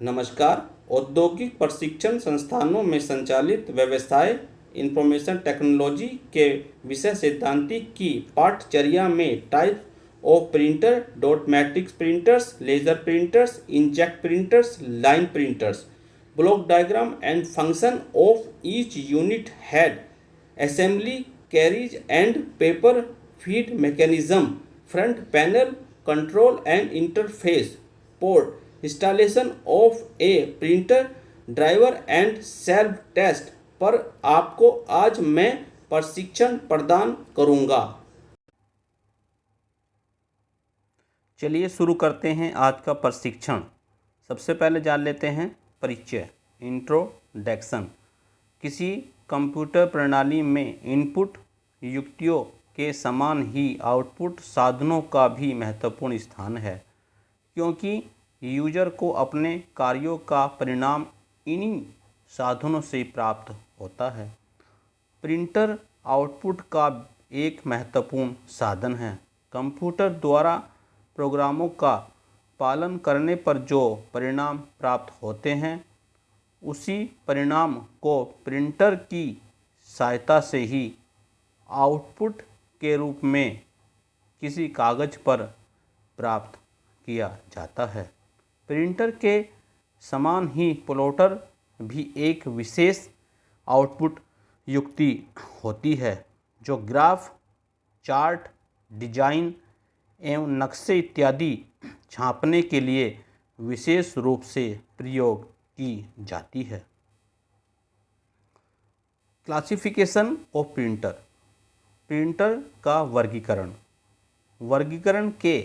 नमस्कार। औद्योगिक प्रशिक्षण संस्थानों में संचालित व्यवसाय इंफॉर्मेशन टेक्नोलॉजी के विषय सिद्धांतिक की पाठचर्या में type of printer, dot matrix printers, laser printers, inkjet printers, line printers, block diagram and function of each unit head, assembly, carriage and paper feed mechanism, front panel control and interface, port, installation of a printer, driver and self test पर आपको आज मैं प्रशिक्षण प्रदान करूंगा। चलिए शुरू करते हैं आज का प्रशिक्षण। सबसे पहले जान लेते हैं परिचय, इंट्रोडक्शन। किसी कंप्यूटर प्रणाली में इनपुट युक्तियों के समान ही आउटपुट साधनों का भी महत्वपूर्ण स्थान है, क्योंकि यूजर को अपने कार्यों का परिणाम इन्हीं साधनों से प्राप्त होता है। प्रिंटर आउटपुट का एक महत्वपूर्ण साधन है। कंप्यूटर द्वारा प्रोग्रामों का पालन करने पर जो परिणाम प्राप्त होते हैं, उसी परिणाम को प्रिंटर की सहायता से ही आउटपुट के रूप में किसी कागज़ पर प्राप्त किया जाता है। प्रिंटर के समान ही प्लॉटर भी एक विशेष आउटपुट युक्ति होती है, जो ग्राफ, चार्ट, डिजाइन एवं नक्शे इत्यादि छापने के लिए विशेष रूप से प्रयोग की जाती है। Classification of printer. प्रिंटर का वर्गीकरण के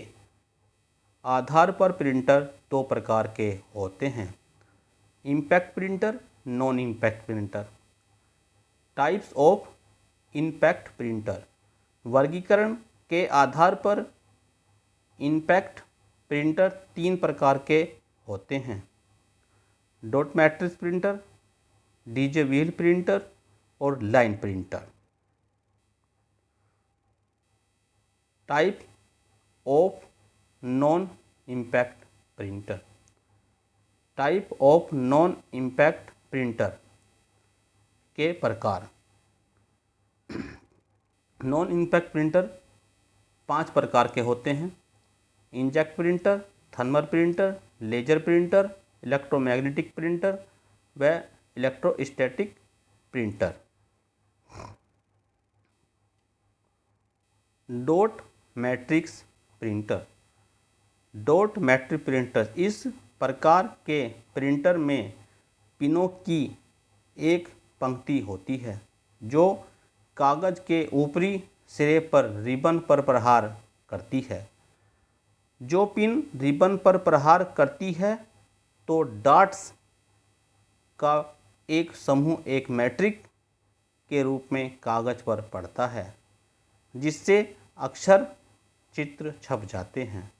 आधार पर प्रिंटर दो प्रकार के होते हैं: impact printer, non impact printer. Types of impact printer. वर्गीकरण के आधार पर इम्पैक्ट प्रिंटर तीन प्रकार के होते हैं: dot matrix printer, daisy wheel printer और line printer. Type of non impact printer. Type of non impact printer के प्रकार। नॉन इम्पैक्ट प्रिंटर 5 प्रकार के होते हैं: inkjet printer, thermal printer, laser printer, electromagnetic printer व electrostatic printer. Dot matrix printer. Dot matrix printer इस प्रकार के प्रिंटर में पिनों की एक पंक्ति होती है, जो कागज़ के ऊपरी सिरे पर रिबन पर प्रहार करती है। जो पिन रिबन पर प्रहार करती है तो डॉट्स का एक समूह एक मैट्रिक्स के रूप में कागज़ पर पड़ता है, जिससे अक्षर चित्र छप जाते हैं।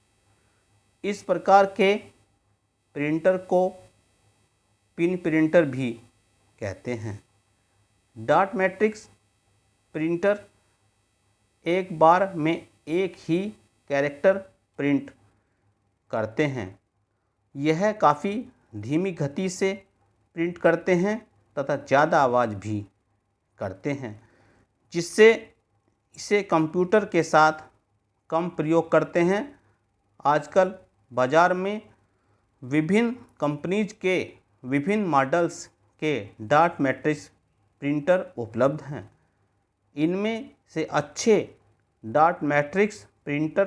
इस प्रकार के प्रिंटर को पिन प्रिंटर भी कहते हैं। डॉट मैट्रिक्स प्रिंटर एक बार में एक ही कैरेक्टर प्रिंट करते हैं। यह काफ़ी धीमी गति से प्रिंट करते हैं तथा ज़्यादा आवाज़ भी करते हैं, जिससे इसे कंप्यूटर के साथ कम प्रयोग करते हैं। आजकल बाज़ार में विभिन्न कंपनीज के विभिन्न मॉडल्स के डॉट मैट्रिक्स प्रिंटर उपलब्ध हैं। इनमें से अच्छे डॉट मैट्रिक्स प्रिंटर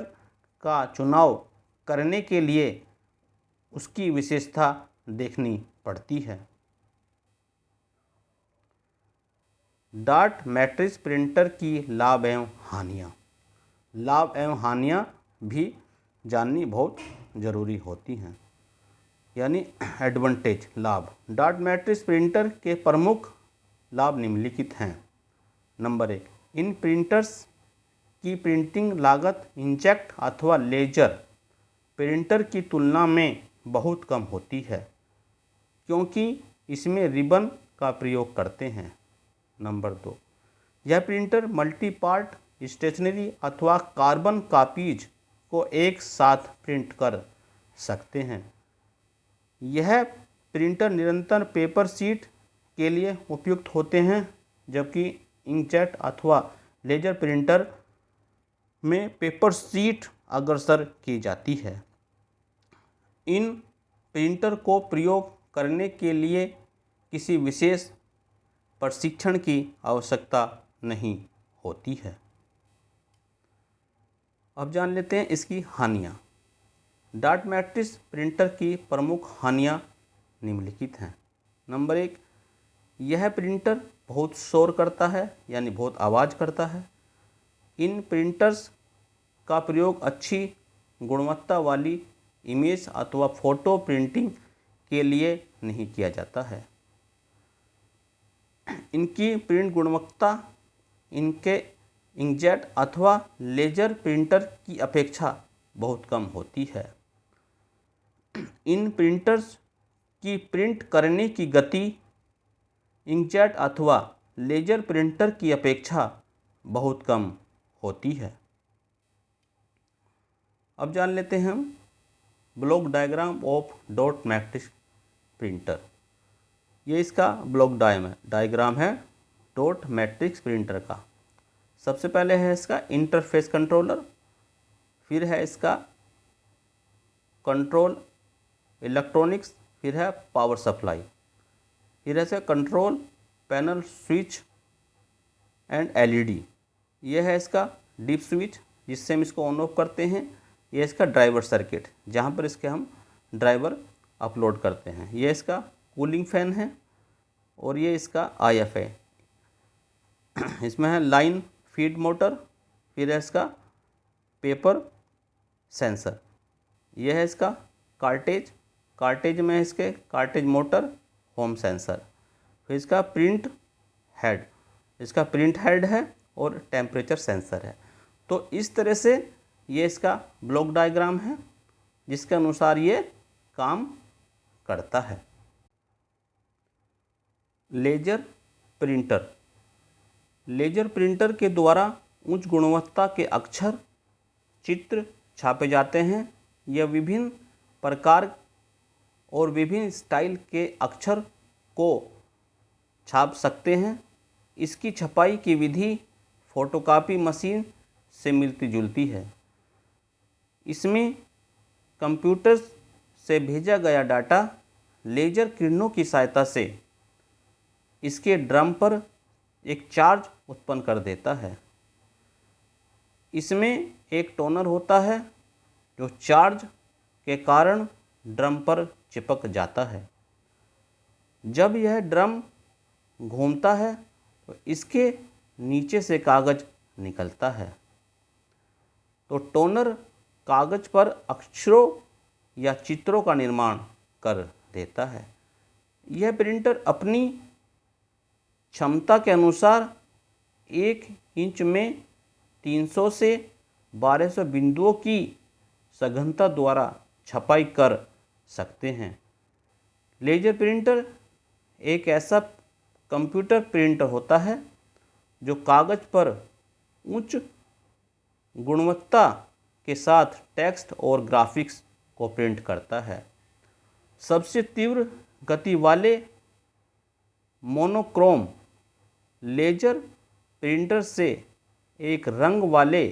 का चुनाव करने के लिए उसकी विशेषता देखनी पड़ती है। डॉट मैट्रिक्स प्रिंटर की लाभ एवं हानियाँ। लाभ एवं हानियाँ भी जाननी बहुत ज़रूरी होती हैं, यानी एडवांटेज, लाभ। डॉट मैट्रिक्स प्रिंटर के प्रमुख लाभ निम्नलिखित हैं। नंबर 1, इन प्रिंटर्स की प्रिंटिंग लागत इंकजेट अथवा लेजर प्रिंटर की तुलना में बहुत कम होती है, क्योंकि इसमें रिबन का प्रयोग करते हैं। नंबर 2, यह प्रिंटर मल्टी पार्ट स्टेशनरी अथवा कार्बन कॉपीज को एक साथ प्रिंट कर सकते हैं। यह प्रिंटर निरंतर पेपर शीट के लिए उपयुक्त होते हैं, जबकि इंकजेट अथवा लेजर प्रिंटर में पेपर शीट अग्रसर की जाती है। इन प्रिंटर को प्रयोग करने के लिए किसी विशेष प्रशिक्षण की आवश्यकता नहीं होती है। अब जान लेते हैं इसकी हानियाँ। डॉट मैट्रिक्स प्रिंटर की प्रमुख हानियाँ निम्नलिखित हैं। नंबर 1, यह प्रिंटर बहुत शोर करता है, यानी बहुत आवाज़ करता है। इन प्रिंटर्स का प्रयोग अच्छी गुणवत्ता वाली इमेज अथवा फ़ोटो प्रिंटिंग के लिए नहीं किया जाता है। इनकी प्रिंट गुणवत्ता इनके इंकजेट अथवा लेजर प्रिंटर की अपेक्षा बहुत कम होती है। इन प्रिंटर्स की प्रिंट करने की गति इंकजेट अथवा लेजर प्रिंटर की अपेक्षा बहुत कम होती है। अब जान लेते हैं हम block diagram of dot matrix printer. ये इसका ब्लॉक डायग्राम है डॉट मैट्रिक्स प्रिंटर का। सबसे पहले है इसका इंटरफेस कंट्रोलर, फिर है इसका कंट्रोल इलेक्ट्रॉनिक्स, फिर है पावर सप्लाई, फिर है इसका control panel switch and LED. यह है इसका डीप स्विच जिससे हम इसको ऑन ऑफ करते हैं। यह इसका ड्राइवर सर्किट जहाँ पर इसके हम ड्राइवर अपलोड करते हैं। यह इसका कूलिंग फैन है और ये इसका IF है। इसमें है लाइन फीड मोटर, फिर है इसका पेपर सेंसर। यह है इसका कार्टेज में इसके कार्टेज मोटर होम सेंसर। फिर इसका प्रिंट हेड है और टेम्परेचर सेंसर है। तो इस तरह से ये इसका ब्लॉक डायग्राम है जिसके अनुसार ये काम करता है। लेजर प्रिंटर के द्वारा उच्च गुणवत्ता के अक्षर चित्र छापे जाते हैं। यह विभिन्न प्रकार और विभिन्न स्टाइल के अक्षर को छाप सकते हैं। इसकी छपाई की विधि फोटोकॉपी मशीन से मिलती जुलती है। इसमें कंप्यूटर से भेजा गया डाटा लेजर किरणों की सहायता से इसके ड्रम पर एक चार्ज उत्पन्न कर देता है। इसमें एक टोनर होता है जो चार्ज के कारण ड्रम पर चिपक जाता है। जब यह ड्रम घूमता है तो इसके नीचे से कागज़ निकलता है। तो टोनर कागज़ पर अक्षरों या चित्रों का निर्माण कर देता है। यह प्रिंटर अपनी क्षमता के अनुसार 1 इंच में 300 से 1200 बिंदुओं की सघनता द्वारा छपाई कर सकते हैं। लेजर प्रिंटर एक ऐसा कंप्यूटर प्रिंटर होता है जो कागज़ पर उच्च गुणवत्ता के साथ टेक्स्ट और ग्राफिक्स को प्रिंट करता है। सबसे तीव्र गति वाले मोनोक्रोम लेजर प्रिंटर से एक रंग वाले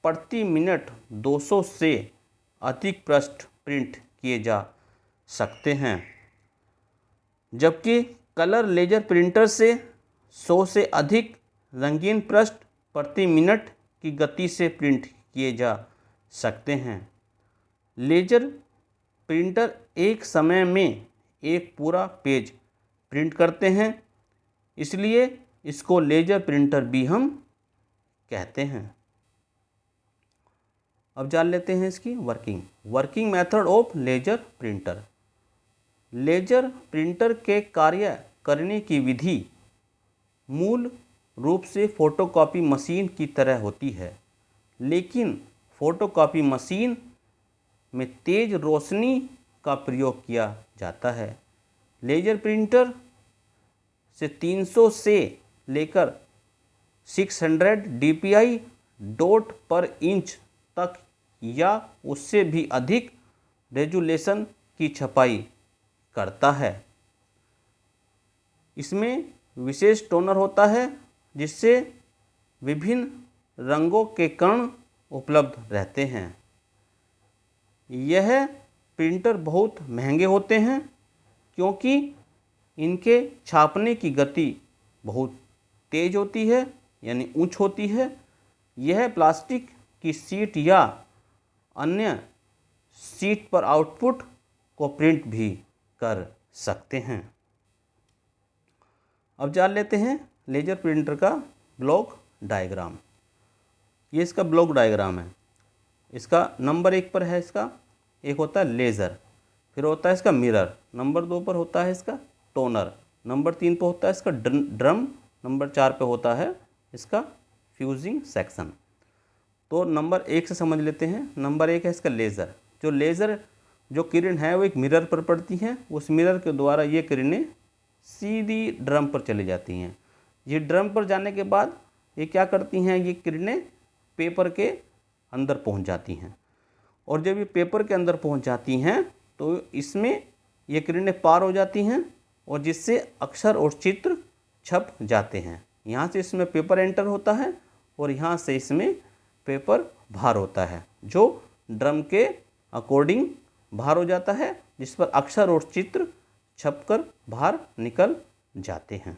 प्रति मिनट 200 से अधिक पृष्ठ प्रिंट किए जा सकते हैं, जबकि कलर लेजर प्रिंटर से 100 से अधिक रंगीन पृष्ठ प्रति मिनट की गति से प्रिंट किए जा सकते हैं। लेजर प्रिंटर एक समय में एक पूरा पेज प्रिंट करते हैं, इसलिए इसको लेजर प्रिंटर भी हम कहते हैं। अब जान लेते हैं इसकी working method of laser printer. Laser printer के कार्य करने की विधि मूल रूप से फोटोकॉपी मशीन की तरह होती है, लेकिन फोटोकॉपी मशीन में तेज रोशनी का प्रयोग किया जाता है। लेजर प्रिंटर से 300 से लेकर 600 dpi डॉट पर इंच तक या उससे भी अधिक रेजुलेशन की छपाई करता है। इसमें विशेष टोनर होता है जिससे विभिन्न रंगों के कण उपलब्ध रहते हैं। यह प्रिंटर बहुत महंगे होते हैं क्योंकि इनके छापने की गति बहुत तेज होती है, यानी उच्च होती है। यह प्लास्टिक की शीट या अन्य शीट पर आउटपुट को प्रिंट भी कर सकते हैं। अब जान लेते हैं लेजर प्रिंटर का ब्लॉक डायग्राम। ये इसका ब्लॉक डायग्राम है। इसका नंबर 1 पर है, इसका एक होता है लेज़र, फिर होता है इसका मिरर, नंबर 2 पर होता है इसका टोनर, नंबर 3 पर होता है इसका ड्रम, नंबर 4 पे होता है इसका फ्यूजिंग सेक्शन। तो नंबर 1 से समझ लेते हैं। नंबर 1 है इसका लेज़र। जो लेज़र जो किरण है वो एक मिरर पर पड़ती हैं। उस मिरर के द्वारा ये किरणें सीधी ड्रम पर चली जाती हैं। ये ड्रम पर जाने के बाद ये क्या करती हैं, ये किरणें पेपर के अंदर पहुंच जाती हैं। और जब ये पेपर के अंदर पहुंच जाती हैं तो इसमें ये किरणें पार हो जाती हैं और जिससे अक्षर और चित्र छप जाते हैं। यहाँ से इसमें पेपर एंटर होता है और यहाँ से इसमें पेपर बाहर होता है, जो ड्रम के अकॉर्डिंग बाहर हो जाता है, जिस पर अक्षर और चित्र छपकर बाहर निकल जाते हैं।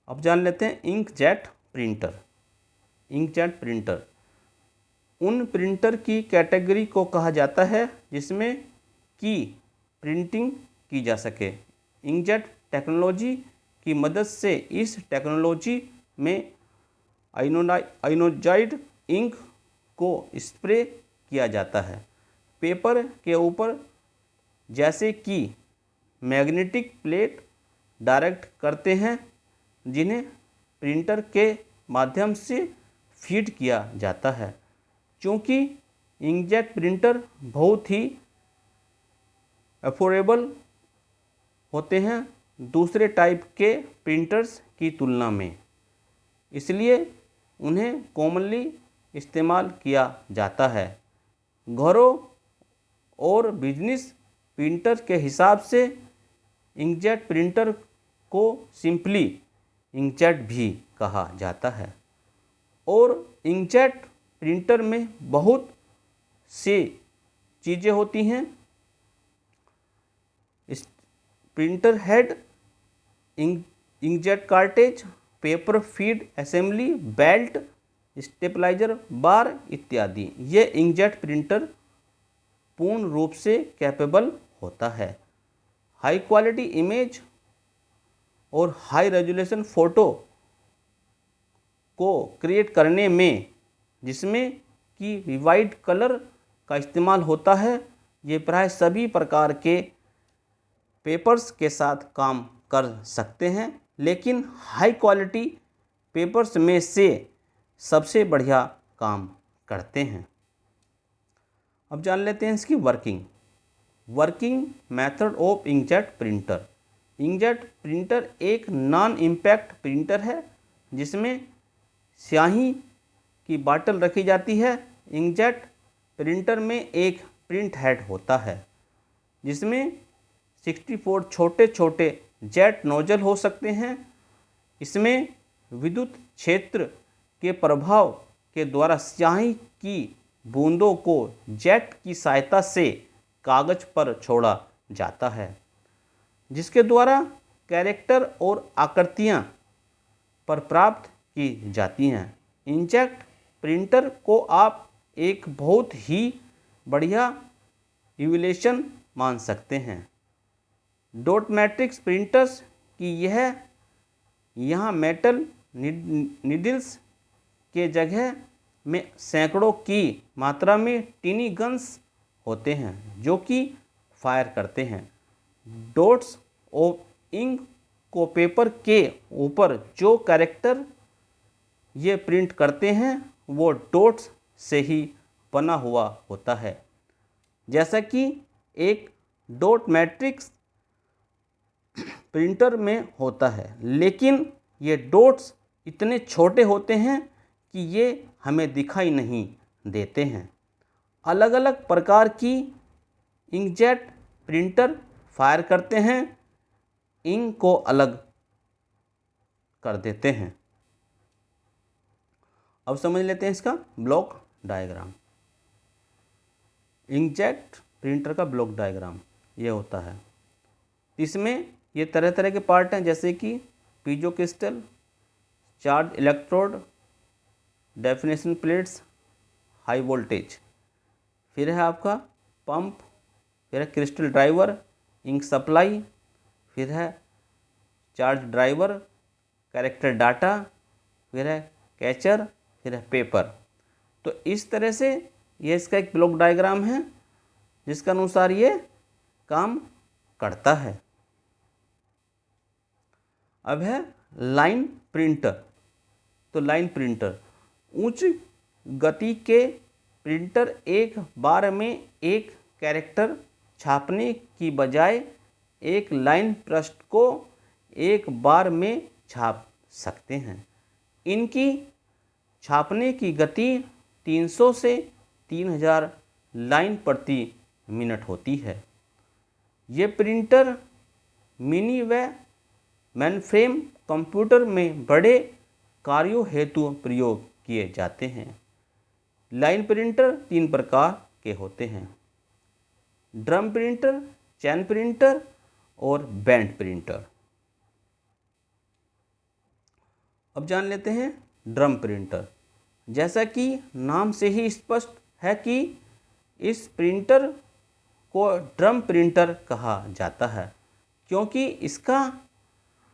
अब जान लेते हैं इंकजेट प्रिंटर। इंकजेट प्रिंटर उन प्रिंटर की कैटेगरी को कहा जाता है जिसमें की प्रिंटिंग की जा सके। इंकजेट टेक्नोलॉजी की मदद से इस टेक्नोलॉजी में आयोनाइज्ड इंक को स्प्रे किया जाता है। पेपर के ऊपर जैसे कि मैग्नेटिक प्लेट डायरेक्ट करते हैं जिन्हें प्रिंटर के माध्यम से फीड किया जाता है। क्योंकि इंकजेट प्रिंटर बहुत ही अफोर्डेबल होते हैं दूसरे टाइप के प्रिंटर्स की तुलना में, इसलिए उन्हें कॉमनली इस्तेमाल किया जाता है। घरों और बिजनेस प्रिंटर के हिसाब से इंकजेट प्रिंटर को सिंपली इंकजेट भी कहा जाता है। और इंकजेट प्रिंटर में बहुत सी चीज़ें होती हैं। इस printer head, inkjet cartridge, paper feed assembly, belt, stabilizer bar इत्यादि। ये इंकजेट प्रिंटर पूर्ण रूप से कैपेबल होता है। हाई क्वालिटी इमेज और हाई रेजोल्यूशन फ़ोटो को क्रिएट करने में जिसमें कि विवाइड कलर का इस्तेमाल होता है, ये प्राय सभी प्रकार के पेपर्स के साथ काम कर सकते हैं, लेकिन हाई क्वालिटी पेपर्स में से सबसे बढ़िया काम करते हैं। अब जान लेते हैं इसकी working method of inkjet printer. Inkjet printer एक नॉन इम्पैक्ट प्रिंटर है जिसमें स्याही की बाटल रखी जाती है। इंकजेट प्रिंटर में एक प्रिंट हेड होता है जिसमें 64 छोटे छोटे जेट नोजल हो सकते हैं। इसमें विद्युत क्षेत्र के प्रभाव के द्वारा स्याही की बूंदों को जेट की सहायता से कागज पर छोड़ा जाता है, जिसके द्वारा कैरेक्टर और आकृतियाँ पर प्राप्त की जाती हैं। इंकजेट प्रिंटर को आप एक बहुत ही बढ़िया इवोल्यूशन मान सकते हैं। डॉट मैट्रिक्स प्रिंटर्स की यहाँ मेटल नीडल्स के जगह में सैकड़ों की मात्रा में टीनी गन्स होते हैं जो कि फायर करते हैं। डॉट्स ऑफ इंक को पेपर के ऊपर जो कैरेक्टर ये प्रिंट करते हैं वो डॉट्स से ही बना हुआ होता है। जैसा कि एक डॉट मैट्रिक्स प्रिंटर में होता है, लेकिन ये डॉट्स इतने छोटे होते हैं कि ये हमें दिखाई नहीं देते हैं। अलग अलग प्रकार की इंकजेट प्रिंटर फायर करते हैं, इंक को अलग कर देते हैं। अब समझ लेते हैं इसका ब्लॉक डायग्राम। इंकजेट प्रिंटर का ब्लॉक डायग्राम ये होता है। इसमें ये तरह तरह के पार्ट हैं, जैसे कि piezo crystal, charge electrode, definition plates, high voltage, फिर है आपका पंप, फिर है क्रिस्टल ड्राइवर, इंक सप्लाई, फिर है चार्ज ड्राइवर, कैरेक्टर डाटा, फिर है कैचर, फिर है पेपर। तो इस तरह से ये इसका एक ब्लॉक डायग्राम है जिसके अनुसार ये काम करता है। अब है लाइन प्रिंटर। तो लाइन प्रिंटर उच्च गति के प्रिंटर एक बार में एक कैरेक्टर छापने की बजाय एक लाइन पृष्ठ को एक बार में छाप सकते हैं। इनकी छापने की गति 300 से 3000 लाइन प्रति मिनट होती है। ये प्रिंटर मिनी व मेनफ्रेम कंप्यूटर में बड़े कार्यों हेतु प्रयोग किए जाते हैं। लाइन प्रिंटर 3 प्रकार के होते हैं: ड्रम प्रिंटर, चैन प्रिंटर और बैंड प्रिंटर। अब जान लेते हैं ड्रम प्रिंटर। जैसा कि नाम से ही स्पष्ट है कि इस प्रिंटर को ड्रम प्रिंटर कहा जाता है, क्योंकि इसका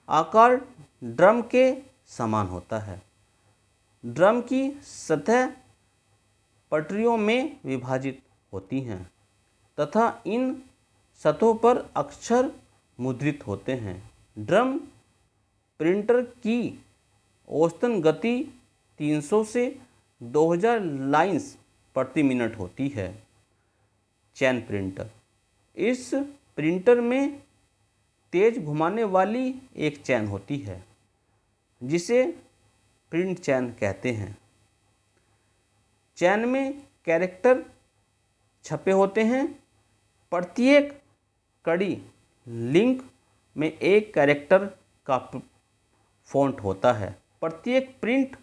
आकार ड्रम के समान होता है। ड्रम की सतह पटरियों में विभाजित होती हैं तथा इन सतहों पर अक्षर मुद्रित होते हैं। ड्रम प्रिंटर की औसतन गति 300 से 2000 लाइन्स प्रति मिनट होती है। चैन प्रिंटर, इस प्रिंटर में तेज घुमाने वाली एक चैन होती है जिसे प्रिंट चैन कहते हैं। चैन में कैरेक्टर छपे होते हैं। प्रत्येक कड़ी लिंक में एक कैरेक्टर का फॉन्ट होता है। प्रत्येक प्रिंट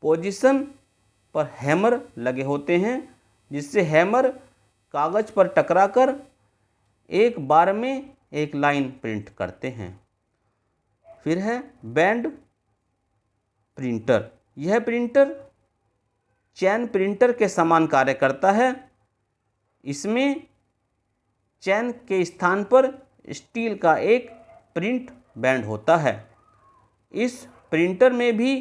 पोजीशन पर हैमर लगे होते हैं, जिससे हैमर कागज पर टकराकर एक बार में एक लाइन प्रिंट करते हैं। फिर है बैंड प्रिंटर। यह प्रिंटर चैन प्रिंटर के समान कार्य करता है। इसमें चैन के स्थान पर स्टील का एक प्रिंट बैंड होता है। इस प्रिंटर में भी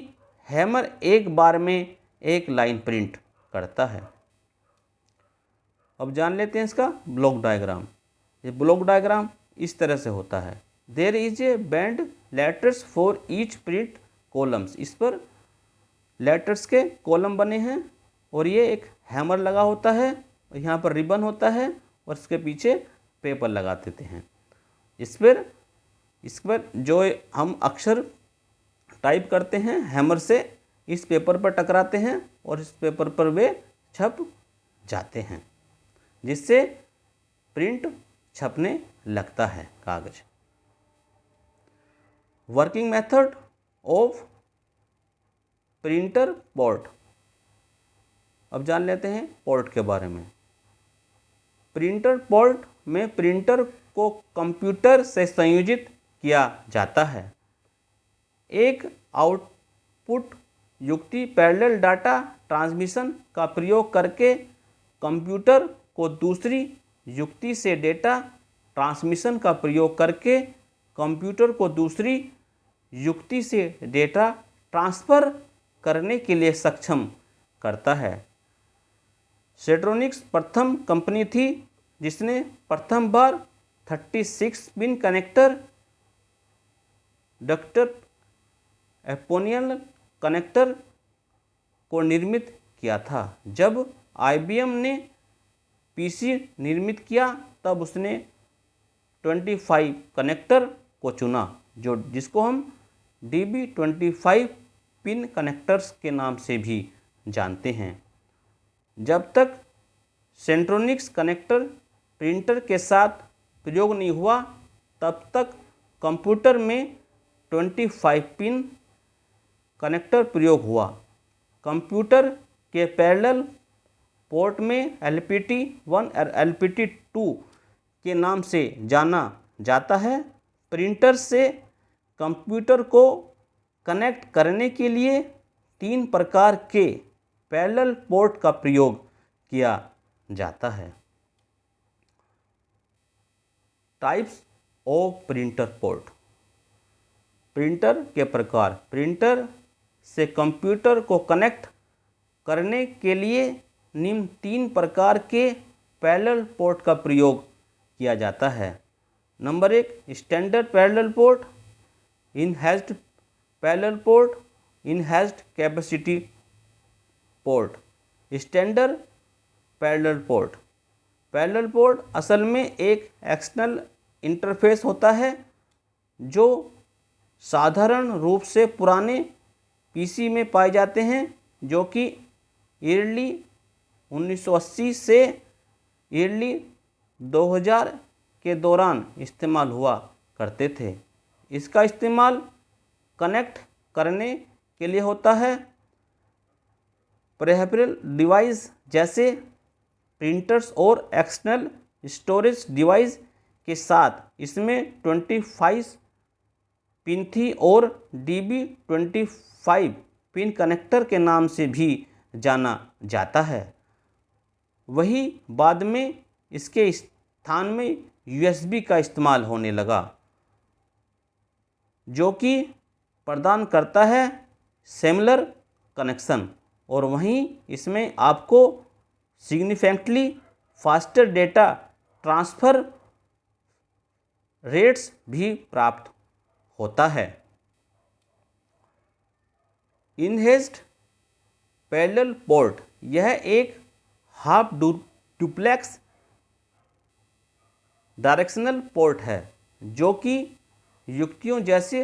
हैमर एक बार में एक लाइन प्रिंट करता है। अब जान लेते हैं इसका ब्लॉक डायग्राम। ये ब्लॉक डायग्राम इस तरह से होता है। There is a band letters for each print columns. इस पर लेटर्स के कॉलम बने हैं और ये एक हैमर लगा होता है और यहाँ पर रिबन होता है और इसके पीछे पेपर लगा देते हैं। इस पर जो हम अक्षर टाइप करते हैं हैमर से इस पेपर पर टकराते हैं और इस पेपर पर वे छप जाते हैं, जिससे प्रिंट छपने लगता है कागज। Working method of printer port. अब जान लेते हैं पोर्ट के बारे में। प्रिंटर पोर्ट में प्रिंटर को कंप्यूटर से संयोजित किया जाता है। एक आउटपुट युक्ति पैरेलल डाटा ट्रांसमिशन का प्रयोग करके कंप्यूटर को दूसरी युक्ति से डेटा ट्रांसमिशन का प्रयोग करके कंप्यूटर को दूसरी युक्ति से डेटा ट्रांसफ़र करने के लिए सक्षम करता है। सेट्रोनिक्स प्रथम कंपनी थी जिसने प्रथम बार 36 पिन कनेक्टर डक्टर एपोनियल कनेक्टर को निर्मित किया था। जब IBM ने PC निर्मित किया तब उसने 25 कनेक्टर को चुना, जिसको हम DB25 पिन कनेक्टर्स के नाम से भी जानते हैं। जब तक सेंट्रोनिक्स कनेक्टर प्रिंटर के साथ प्रयोग नहीं हुआ तब तक कंप्यूटर में 25 पिन कनेक्टर प्रयोग हुआ। कंप्यूटर के पैरेलल पोर्ट में LPT1 और LPT2 के नाम से जाना जाता है। प्रिंटर से कंप्यूटर को कनेक्ट करने के लिए 3 प्रकार के पैरेलल पोर्ट का प्रयोग किया जाता है। Types of printer port. Printer के प्रकार। प्रिंटर से कंप्यूटर को कनेक्ट करने के लिए निम्न 3 प्रकार के पैरेलल पोर्ट का प्रयोग किया जाता है। Number 1 standard parallel port, enhanced parallel port, enhanced capacity port. Standard parallel port. Parallel port असल में एक एक्सटर्नल इंटरफेस होता है जो साधारण रूप से पुराने पीसी में पाए जाते हैं, जो कि ईयरली 1980 से ईयरली 2000 के दौरान इस्तेमाल हुआ करते थे। इसका इस्तेमाल कनेक्ट करने के लिए होता है। पेरिफेरल डिवाइस जैसे प्रिंटर्स और एक्सटर्नल स्टोरेज डिवाइस के साथ इसमें 25 पिन थी और DB25 पिन कनेक्टर के नाम से भी जाना जाता है। वही बाद में इसके स्थान में USB का इस्तेमाल होने लगा, जो कि प्रदान करता है सिमिलर कनेक्शन, और वहीं इसमें आपको significantly faster data transfer rates भी प्राप्त होता है। Enhanced parallel port. यह एक हाफ डुप्लेक्स डायरेक्शनल पोर्ट है जो कि युक्तियों जैसे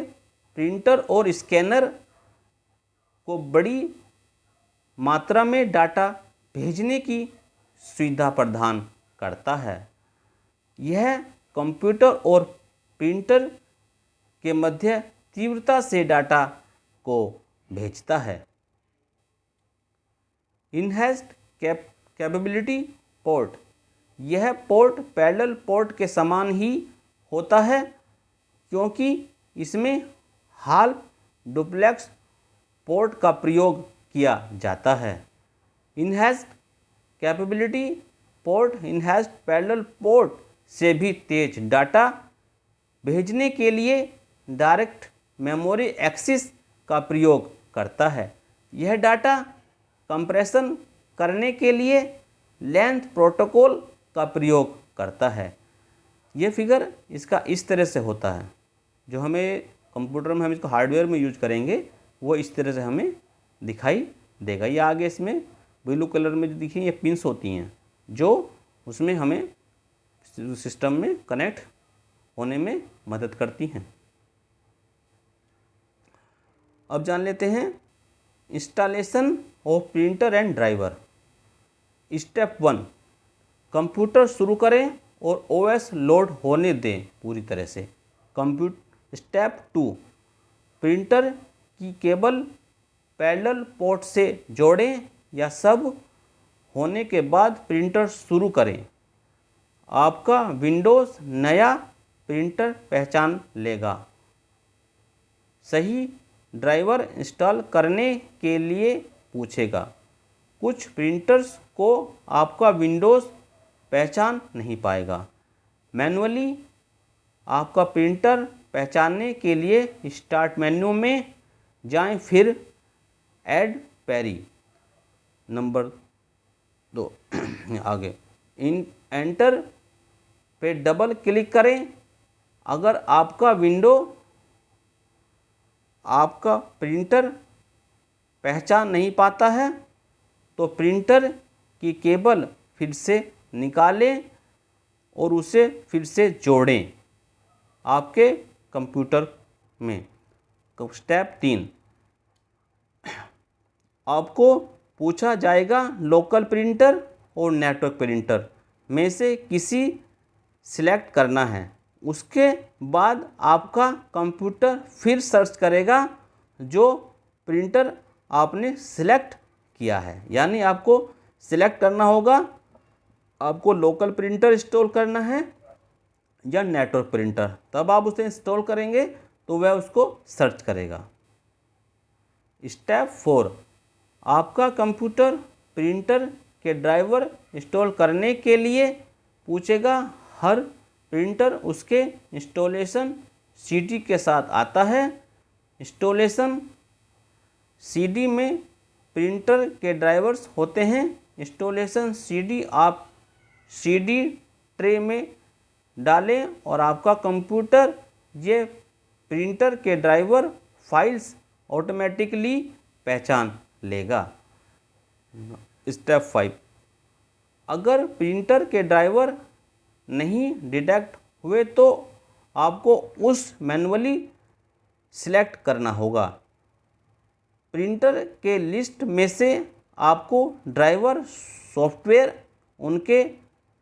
प्रिंटर और स्कैनर को बड़ी मात्रा में डाटा भेजने की सुविधा प्रदान करता है। यह कंप्यूटर और प्रिंटर के मध्य तीव्रता से डाटा को भेजता है। Enhanced capability port. यह पोर्ट पैरेलल पोर्ट के समान ही होता है, क्योंकि इसमें हाफ डुप्लेक्स पोर्ट का प्रयोग किया जाता है। Enhanced capability port enhanced parallel port से भी तेज डाटा भेजने के लिए डायरेक्ट मेमोरी एक्सेस का प्रयोग करता है। यह डाटा कंप्रेशन करने के लिए लेंथ प्रोटोकॉल का प्रयोग करता है। यह फिगर इसका इस तरह से होता है, जो हमें कंप्यूटर में हम इसको हार्डवेयर में यूज करेंगे वो इस तरह से हमें दिखाई देगा। ये आगे इसमें ब्लू कलर में जो दिखी ये पिंस होती हैं जो उसमें हमें सिस्टम में कनेक्ट होने में मदद करती हैं। अब जान लेते हैं installation of printer and driver. Step 1, computer शुरू करें और OS लोड होने दें पूरी तरह से। स्टेप 2, प्रिंटर की केबल पैरेलल पोर्ट से जोड़ें या सब होने के बाद प्रिंटर शुरू करें। आपका विंडोज़ नया प्रिंटर पहचान लेगा। सही ड्राइवर इंस्टॉल करने के लिए पूछेगा। कुछ प्रिंटर्स को आपका विंडोज़ पहचान नहीं पाएगा। मैनुअली आपका प्रिंटर पहचानने के लिए स्टार्ट मेन्यू में जाएं, फिर ऐड पैरी नंबर 2 आगे एंटर पे डबल क्लिक करें। अगर आपका प्रिंटर पहचान नहीं पाता है तो प्रिंटर की केबल फिर से निकालें और उसे फिर से जोड़ें आपके कंप्यूटर में। स्टेप 3, आपको पूछा जाएगा लोकल प्रिंटर और नेटवर्क प्रिंटर में से किसी सिलेक्ट करना है। उसके बाद आपका कंप्यूटर फिर सर्च करेगा जो प्रिंटर आपने सिलेक्ट किया है। यानी आपको सिलेक्ट करना होगा आपको लोकल प्रिंटर इंस्टॉल करना है या नेटवर्क प्रिंटर, तब आप उसे इंस्टॉल करेंगे तो वह उसको सर्च करेगा। स्टेप 4, आपका कंप्यूटर प्रिंटर के ड्राइवर इंस्टॉल करने के लिए पूछेगा। हर प्रिंटर उसके इंस्टॉलेशन सीडी के साथ आता है। इंस्टॉलेशन सीडी में प्रिंटर के ड्राइवर्स होते हैं। इंस्टॉलेशन सीडी आप सीडी ट्रे में डालें और आपका कंप्यूटर ये प्रिंटर के ड्राइवर फाइल्स ऑटोमेटिकली पहचान लेगा। स्टेप 5, अगर प्रिंटर के ड्राइवर नहीं डिटेक्ट हुए तो आपको उस मैन्युअली सिलेक्ट करना होगा। प्रिंटर के लिस्ट में से आपको ड्राइवर सॉफ्टवेयर उनके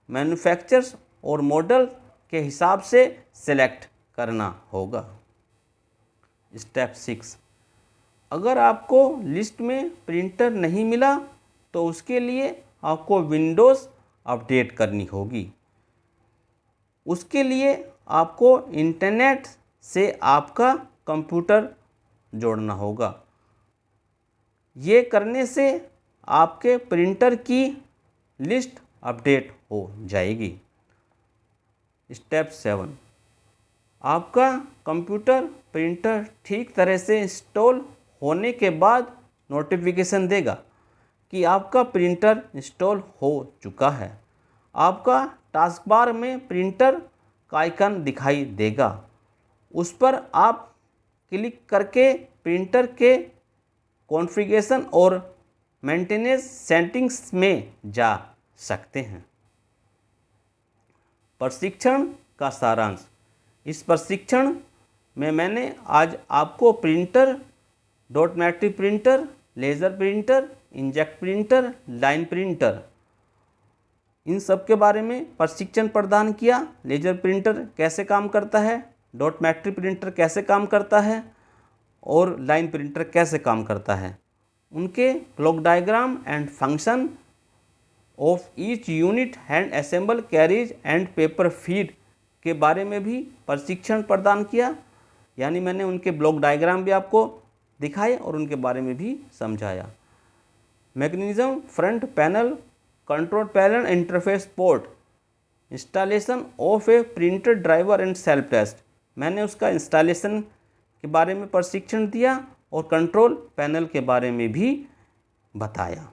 मैन्युफैक्चरर्स और मॉडल के हिसाब से सेलेक्ट करना होगा। स्टेप 6, अगर आपको लिस्ट में प्रिंटर नहीं मिला तो उसके लिए आपको विंडोज़ अपडेट करनी होगी। उसके लिए आपको इंटरनेट से आपका कंप्यूटर जोड़ना होगा। ये करने से आपके प्रिंटर की लिस्ट अपडेट हो जाएगी। स्टेप 7, आपका कंप्यूटर प्रिंटर ठीक तरह से इंस्टॉल होने के बाद नोटिफिकेशन देगा कि आपका प्रिंटर इंस्टॉल हो चुका है। आपका टास्क बार में प्रिंटर का आइकन दिखाई देगा। उस पर आप क्लिक करके प्रिंटर के कॉन्फ़िगरेशन और मेंटेनेंस सेटिंग्स में जा सकते हैं। प्रशिक्षण का सारांश। इस प्रशिक्षण में मैंने आज आपको printer, dot matrix printer, laser printer, inkjet printer, line printer, इन सब के बारे में प्रशिक्षण प्रदान किया। लेज़र प्रिंटर कैसे काम करता है, डॉट मैट्रिक प्रिंटर कैसे काम करता है और लाइन प्रिंटर कैसे काम करता है। उनके block diagram and function of each unit, hand assemble, carriage and paper feed के बारे में भी प्रशिक्षण प्रदान किया। यानी मैंने उनके ब्लॉक डायग्राम भी आपको दिखाए और उनके बारे में भी समझाया। Mechanism, front panel, control panel, interface port, installation of a printer driver and self test, मैंने उसका इंस्टॉलेशन के बारे में प्रशिक्षण दिया और कंट्रोल पैनल के बारे में भी बताया।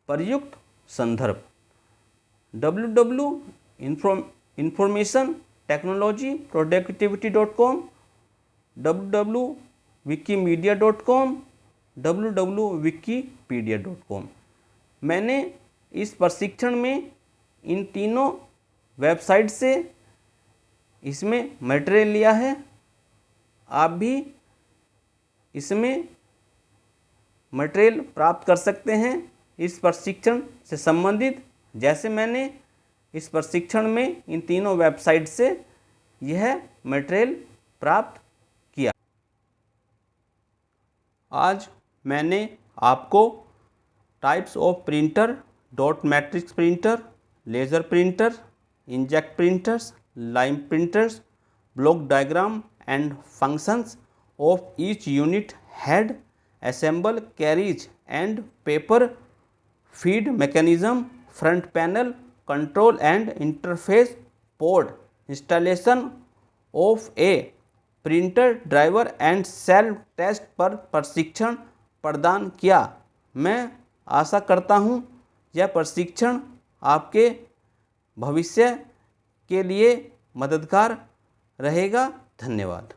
प्रयुक्त संदर्भ www.informationtechnologyproductivity.com, www.wikimedia.com, www.wikipedia.com। मैंने इस प्रशिक्षण में इन तीनों वेबसाइट से इसमें मटेरियल लिया है। आप भी इसमें मटेरियल प्राप्त कर सकते हैं इस प्रशिक्षण से संबंधित, जैसे मैंने इस प्रशिक्षण में इन तीनों वेबसाइट से यह मटेरियल प्राप्त किया। आज मैंने आपको types of printer, dot matrix printer, laser printer, inkjet printers, line printers, block diagram and functions of each unit, head, assemble, carriage and paper feed, mechanism, front panel, control and interface port, installation of a printer driver and self test पर प्रशिक्षण प्रदान किया। मैं आशा करता हूँ यह प्रशिक्षण आपके भविष्य के लिए मददगार रहेगा। धन्यवाद।